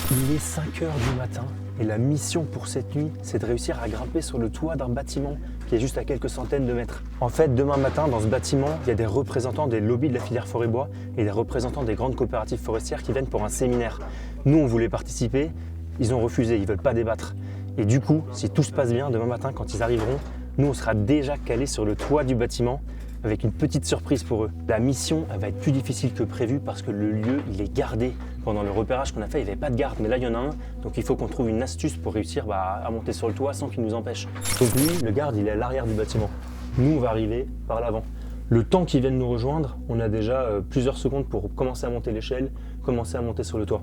Il est 5 h du matin et la mission pour cette nuit, c'est de réussir à grimper sur le toit d'un bâtiment qui est juste à quelques centaines de mètres. En fait, demain matin, dans ce bâtiment, il y a des représentants des lobbies de la filière forêt-bois et des représentants des grandes coopératives forestières qui viennent pour un séminaire. Nous, on voulait participer, ils ont refusé, ils ne veulent pas débattre. Et du coup, si tout se passe bien, demain matin, quand ils arriveront, nous, on sera déjà calés sur le toit du bâtiment avec une petite surprise pour eux. La mission, elle va être plus difficile que prévu parce que le lieu, il est gardé. Pendant le repérage qu'on a fait, il n'y avait pas de garde, mais là, il y en a un. Donc, il faut qu'on trouve une astuce pour réussir à monter sur le toit sans qu'il nous empêche. Donc, lui, le garde, il est à l'arrière du bâtiment. Nous, on va arriver par l'avant. Le temps qu'ils viennent nous rejoindre, on a déjà plusieurs secondes pour commencer à monter l'échelle, commencer à monter sur le toit.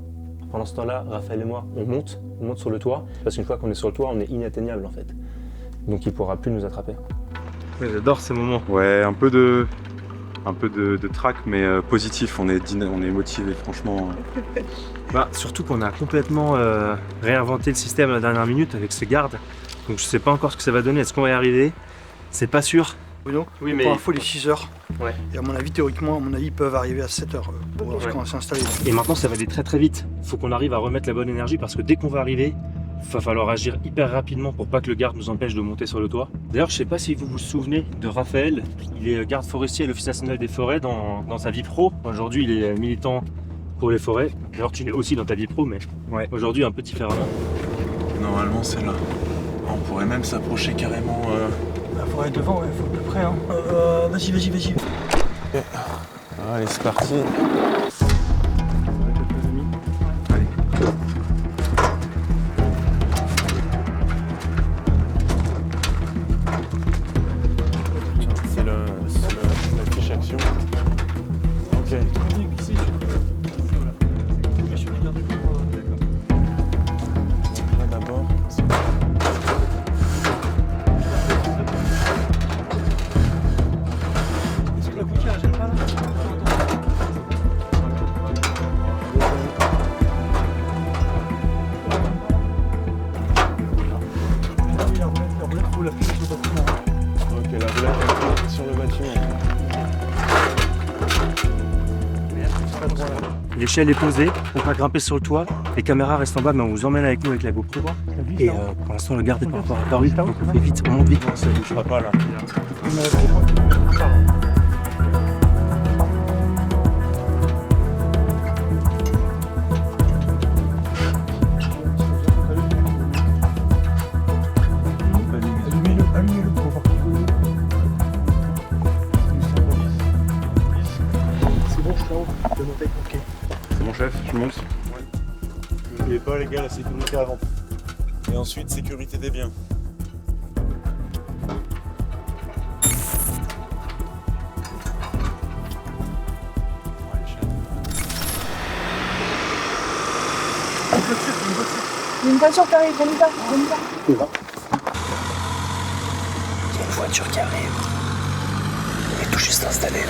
Pendant ce temps-là, Raphaël et moi, on monte sur le toit, parce qu'une fois qu'on est sur le toit, on est inatteignable en fait. Donc il ne pourra plus nous attraper. Ouais, j'adore ces moments. Ouais, un peu de trac, mais positif. On est motivé, franchement. Surtout qu'on a complètement réinventé le système à la dernière minute avec ce garde. Donc je sais pas encore ce que ça va donner. Est-ce qu'on va y arriver? C'est pas sûr. Bruno, oui, mais pour info, les 6 heures. Ouais. Et à mon avis, théoriquement, ils peuvent arriver à 7 heures pour s'installer. Et maintenant, ça va aller très très vite. Il faut qu'on arrive à remettre la bonne énergie parce que dès qu'on va arriver, il va falloir agir hyper rapidement pour pas que le garde nous empêche de monter sur le toit. D'ailleurs, je sais pas si vous vous souvenez de Raphaël. Il est garde forestier à l'Office national des forêts dans sa vie pro. Aujourd'hui, il est militant pour les forêts. D'ailleurs, tu l'es aussi dans ta vie pro, mais ouais. Aujourd'hui, un peu différemment. Normalement, c'est là. On pourrait même s'approcher carrément. La forêt devant, ouais, faut à peu près. Hein. Vas-y. Okay. Allez, c'est parti. C'est la fiche action. Ok. Là d'abord. Ok, la roulette sur le bâtiment. L'échelle est posée, on va grimper sur le toit, les caméras restent en bas, mais on vous emmène avec nous avec la GoPro. Et pour l'instant, le garde est par rapport à Paris, donc on fait vite, on monte vite. Ça ne bougera pas là. C'est bon, chef, je monte. N'oubliez pas, les gars, la sécurité avant. Et ensuite, sécurité des biens. Une voiture qui arrive, on y va. Il y a une voiture qui arrive. Elle est tout juste installée.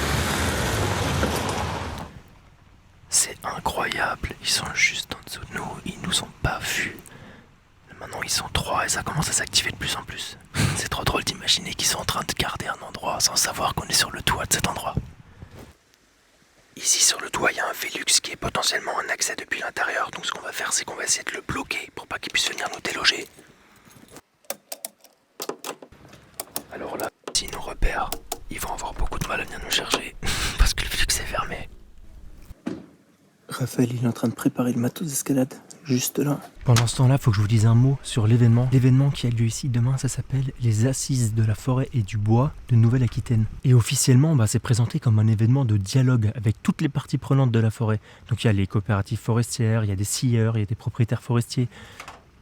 C'est incroyable, ils sont juste en dessous de nous, ils nous ont pas vus. Maintenant ils sont 3 et ça commence à s'activer de plus en plus. C'est trop drôle d'imaginer qu'ils sont en train de garder un endroit sans savoir qu'on est sur le toit de cet endroit. Ici sur le toit il y a un Velux qui est potentiellement un accès depuis l'intérieur, donc ce qu'on va faire c'est qu'on va essayer de le bloquer pour pas qu'il puisse venir nous déloger. Alors là, s'ils nous repèrent, ils vont avoir beaucoup de mal à venir nous chercher parce que le Velux est fermé. Raphaël, il est en train de préparer le matos d'escalade, juste là. Pendant ce temps-là, il faut que je vous dise un mot sur l'événement. L'événement qui a lieu ici demain, ça s'appelle les Assises de la forêt et du bois de Nouvelle-Aquitaine. Et officiellement, c'est présenté comme un événement de dialogue avec toutes les parties prenantes de la forêt. Donc il y a les coopératives forestières, il y a des scieurs, il y a des propriétaires forestiers,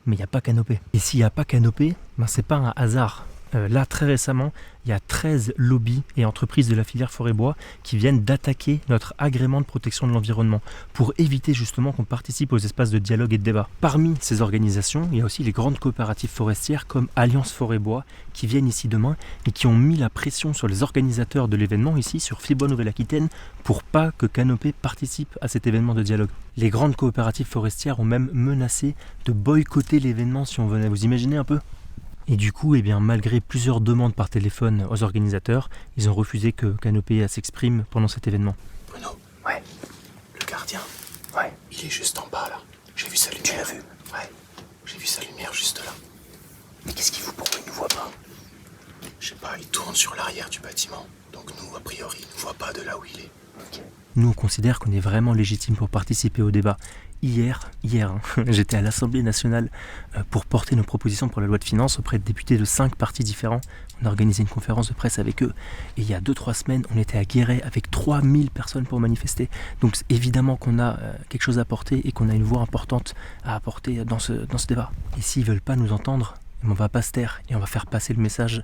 mais il n'y a pas Canopé. Et s'il n'y a pas Canopé, c'est pas un hasard. Là, très récemment, il y a 13 lobbies et entreprises de la filière forêt-bois qui viennent d'attaquer notre agrément de protection de l'environnement pour éviter justement qu'on participe aux espaces de dialogue et de débat. Parmi ces organisations, il y a aussi les grandes coopératives forestières comme Alliance Forêt-Bois qui viennent ici demain et qui ont mis la pression sur les organisateurs de l'événement ici, sur FIBOA Nouvelle-Aquitaine, pour pas que Canopé participe à cet événement de dialogue. Les grandes coopératives forestières ont même menacé de boycotter l'événement si on venait. Vous imaginez un peu ? Et du coup, malgré plusieurs demandes par téléphone aux organisateurs, ils ont refusé que Canopé s'exprime pendant cet événement. Bruno. Ouais. Le gardien. Ouais. Il est juste en bas là. J'ai vu lumière. Tu l'as vu? Ouais, j'ai vu sa lumière juste là. Mais qu'est-ce qu'il fout? Pourquoi il nous voit pas? Je sais pas, il tourne sur l'arrière du bâtiment. Donc nous, a priori, il ne voit pas de là où il est. Okay. Nous, on considère qu'on est vraiment légitime pour participer au débat. Hier, j'étais à l'Assemblée nationale pour porter nos propositions pour la loi de finances auprès de députés de 5 partis différents. On a organisé une conférence de presse avec eux. Et il y a 2-3 semaines, on était à Guéret avec 3000 personnes pour manifester. Donc évidemment qu'on a quelque chose à apporter et qu'on a une voix importante à apporter dans ce débat. Et s'ils ne veulent pas nous entendre, on va pas se taire et on va faire passer le message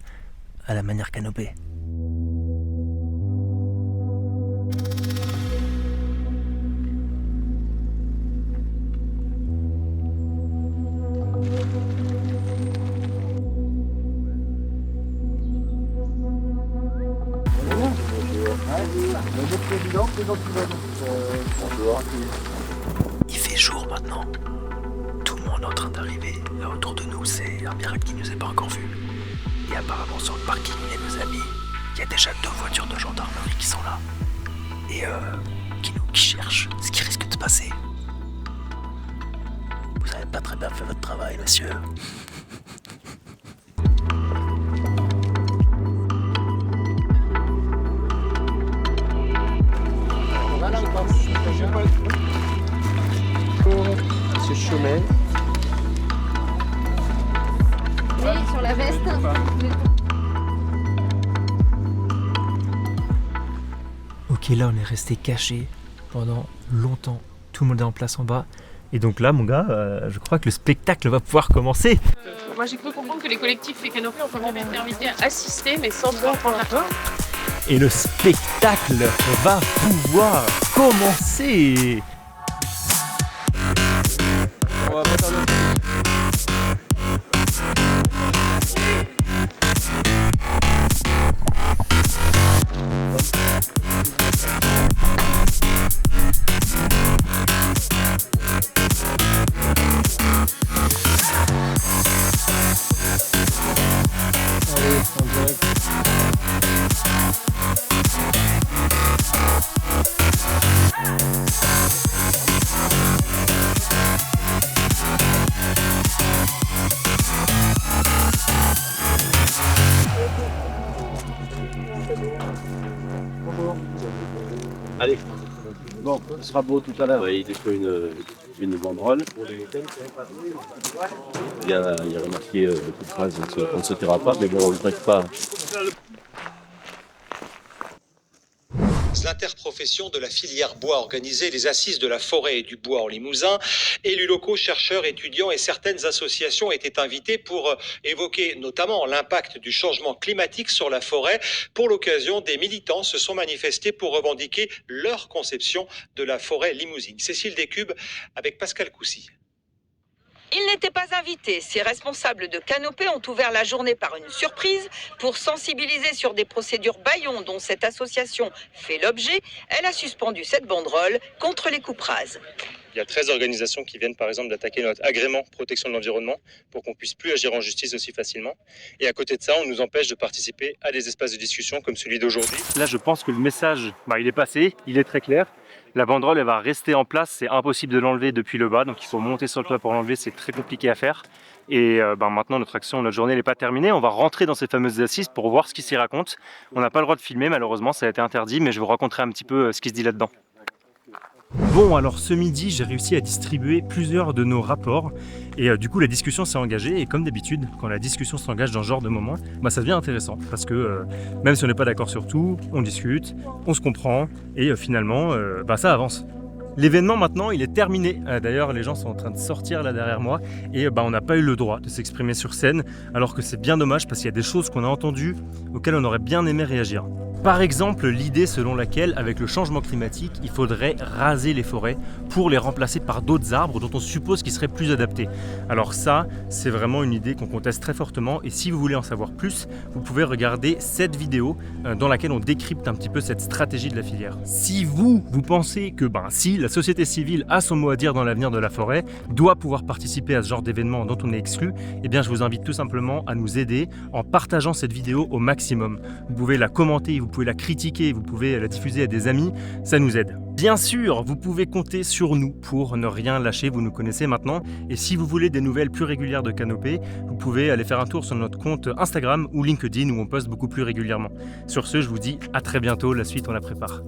à la manière Canopé. Il fait jour maintenant. Tout le monde est en train d'arriver. Là autour de nous, c'est un miracle qui ne nous est pas encore vu. Et apparemment sur le parking, il y a nos amis. Il y a déjà 2 voitures de gendarmerie qui sont là. Et qui cherchent ce qui risque de se passer. Vous avez pas très bien fait votre travail, monsieur. Monsieur Chaumet. Oui, sur la veste. Ok, là on est resté caché pendant longtemps. Tout le monde est en place en bas. Et donc là, mon gars, je crois que le spectacle va pouvoir commencer. Moi, j'ai cru comprendre que les collectifs et Canopé ont quand même été invités à assister, mais sans devoir prendre la parole. Et le spectacle va pouvoir commencer. On va mettre un autre. Allez, en direct. Allez. Bon, ce sera beau tout à l'heure. Ouais, il déploie une banderole. Il y a remarqué beaucoup de phrases, on ne se taira pas, mais bon, on ne traite pas. L'interprofession de la filière bois organisée les assises de la forêt et du bois en Limousin. Élus locaux, chercheurs, étudiants et certaines associations étaient invités pour évoquer notamment l'impact du changement climatique sur la forêt. Pour l'occasion, des militants se sont manifestés pour revendiquer leur conception de la forêt limousine. Cécile Descubes avec Pascal Coussy. Ils n'étaient pas invités. Ces responsables de Canopé ont ouvert la journée par une surprise pour sensibiliser sur des procédures bâillons dont cette association fait l'objet. Elle a suspendu cette banderole contre les coupes rases. Il y a 13 organisations qui viennent par exemple d'attaquer notre agrément protection de l'environnement pour qu'on puisse plus agir en justice aussi facilement. Et à côté de ça, on nous empêche de participer à des espaces de discussion comme celui d'aujourd'hui. Là, je pense que le message, il est passé, il est très clair. La banderole, elle va rester en place, c'est impossible de l'enlever depuis le bas, donc il faut monter sur le toit pour l'enlever, c'est très compliqué à faire. Et maintenant, notre action, notre journée n'est pas terminée, on va rentrer dans ces fameuses assises pour voir ce qui s'y raconte. On n'a pas le droit de filmer, malheureusement, ça a été interdit, mais je vais vous raconter un petit peu ce qui se dit là-dedans. Bon, alors ce midi, j'ai réussi à distribuer plusieurs de nos rapports et du coup la discussion s'est engagée et comme d'habitude, quand la discussion s'engage dans ce genre de moment, ça devient intéressant parce que même si on n'est pas d'accord sur tout, on discute, on se comprend et finalement ça avance. L'événement maintenant il est terminé, d'ailleurs les gens sont en train de sortir là derrière moi et on n'a pas eu le droit de s'exprimer sur scène alors que c'est bien dommage parce qu'il y a des choses qu'on a entendues auxquelles on aurait bien aimé réagir. Par exemple, l'idée selon laquelle, avec le changement climatique, il faudrait raser les forêts pour les remplacer par d'autres arbres dont on suppose qu'ils seraient plus adaptés. Alors ça, c'est vraiment une idée qu'on conteste très fortement et si vous voulez en savoir plus, vous pouvez regarder cette vidéo dans laquelle on décrypte un petit peu cette stratégie de la filière. Si vous pensez que si la société civile a son mot à dire dans l'avenir de la forêt, doit pouvoir participer à ce genre d'événement dont on est exclu, eh bien je vous invite tout simplement à nous aider en partageant cette vidéo au maximum. Vous pouvez la commenter, vous vous pouvez la critiquer, vous pouvez la diffuser à des amis, ça nous aide. Bien sûr, vous pouvez compter sur nous pour ne rien lâcher, vous nous connaissez maintenant. Et si vous voulez des nouvelles plus régulières de Canopée, vous pouvez aller faire un tour sur notre compte Instagram ou LinkedIn où on poste beaucoup plus régulièrement. Sur ce, je vous dis à très bientôt, la suite on la prépare.